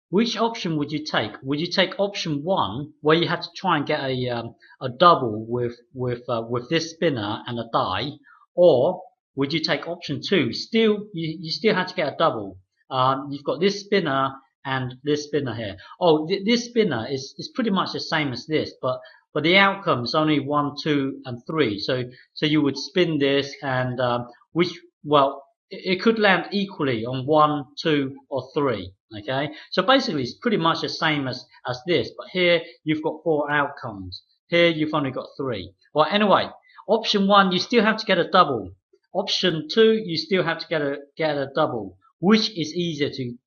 which option would you take? Would you take option one, where you had to try and get a double with this spinner and a die, or would you take option two? Still, you still had to get a double. You've got this spinner and this spinner here. Oh, this spinner is pretty much the same as this, but the outcome is only 1, 2, and 3. So you would spin this and which well it could land equally on 1, 2, or 3. Okay, so basically it's pretty much the same as this, but here you've got 4 outcomes. Here you've only got 3. Well, anyway, option 1 you still have to get a double. Option 2 you still have to get a double. Which is easier to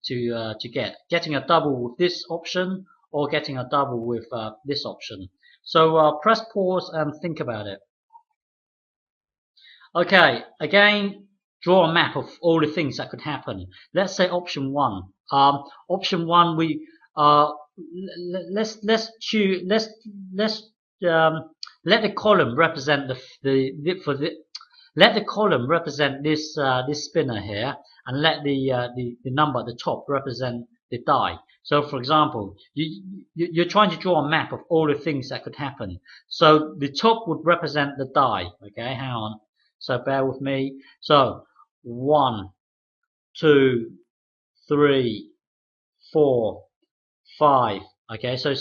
get? Getting a double with this option or getting a double with this option? So press pause and think about it. Okay, again, draw a map of all the things that could happen. Let's say option 1. Option 1, we let's choose let the column represent let the column represent this this spinner here, and let the number at the top represent the die. So, for example, you're trying to draw a map of all the things that could happen. So the top would represent the die. Okay, hang on. So bear with me. So 1, 2, 3, 4, 5. Okay, so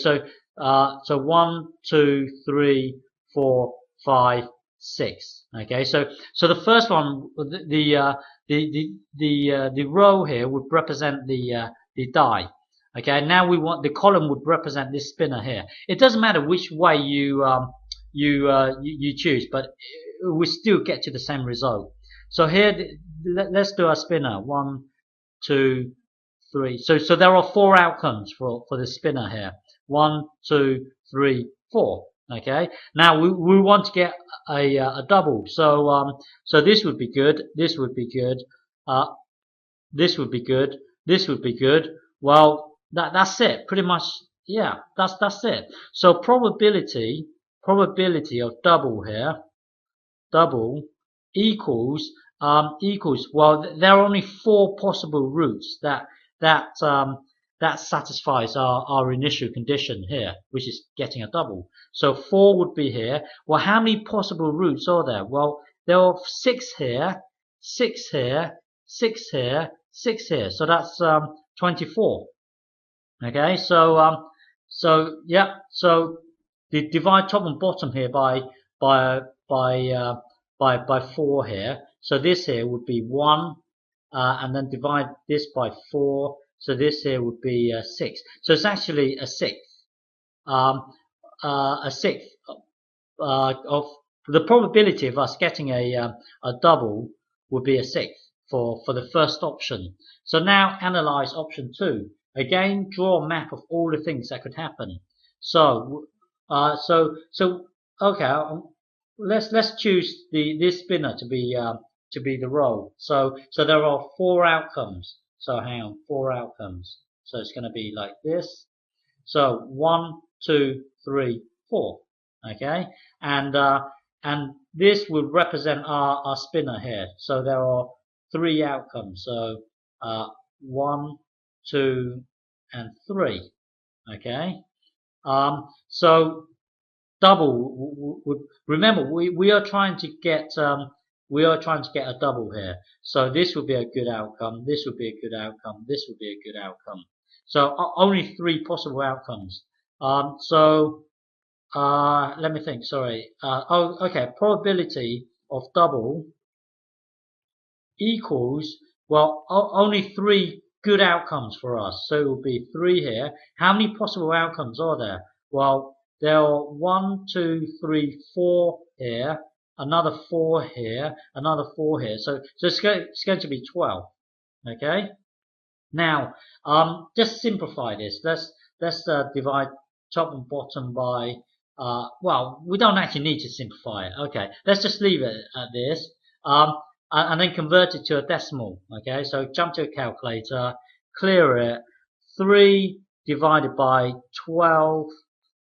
1, 2, 3, 4, 5, 6. Okay, so the first one, the row here would represent the die. Okay, now we want the column would represent this spinner here. It doesn't matter which way you choose, but we still get to the same result. So here, let's do a spinner. 1, 2, 3. So there are 4 outcomes for the spinner here. 1, 2, 3, 4. Okay. Now we want to get a double. So this would be good. This would be good. This would be good. This would be good. Well, that's it. Pretty much. Yeah. That's it. So probability of double here. Double equals well, there are only 4 possible routes that satisfies our initial condition here, which is getting a double. So 4 would be here. Well, how many possible routes are there? Well, there are 6 here, 6 here, 6 here, 6 here. So that's 24. Okay, so yeah, so divide top and bottom here by 4 here. So this here would be 1, and then divide this by 4. So this here would be 6. So it's actually a sixth. A sixth of the probability of us getting a double would be a sixth for the first option. So now analyze option 2. Again, draw a map of all the things that could happen. So okay, let's choose this spinner to be the row. So there are 4 outcomes. So hang on, 4 outcomes. So it's going to be like this. So 1, 2, 3, 4. Okay, and this would represent our spinner here. So there are 3 outcomes. So 1, 2, and 3. Okay. So double. Remember, we are trying to get a double here. So this would be a good outcome. This would be a good outcome. This would be a good outcome. So only 3 possible outcomes. Let me think. Sorry. Okay. Probability of double equals, well, only 3 good outcomes for us. So it will be 3 here. How many possible outcomes are there? Well, there are 1, 2, 3, 4 here, another 4 here, another 4 here. So it's going to be 12. Okay. Now, just simplify this. Let's divide top and bottom by. Well, we don't actually need to simplify it. Okay. Let's just leave it at this. And then convert it to a decimal. Okay. So jump to a calculator, clear it. 3 divided by 12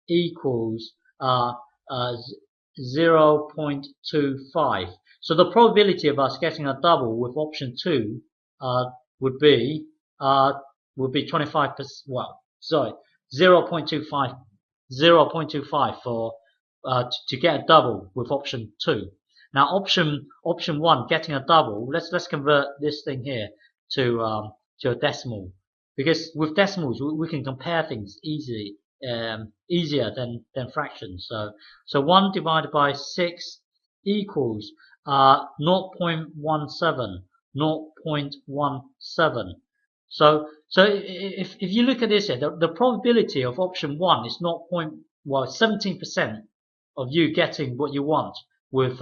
equals 0.25. So the probability of us getting a double with option 2 would be will be 25%. Well, sorry, 0.25 for to get a double with option 2. Now option 1 getting a double. Let's convert this thing here to a decimal, because with decimals we can compare things easier than fractions. So 1 divided by 6 equals 0.17. 0.17. So if you look at this here, the probability of option 1 is 17% of you getting what you want with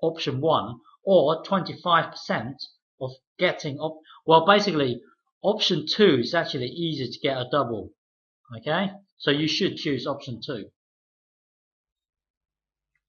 option 1, or 25% of getting well, basically option 2 is actually easier to get a double. Okay, so you should choose option 2.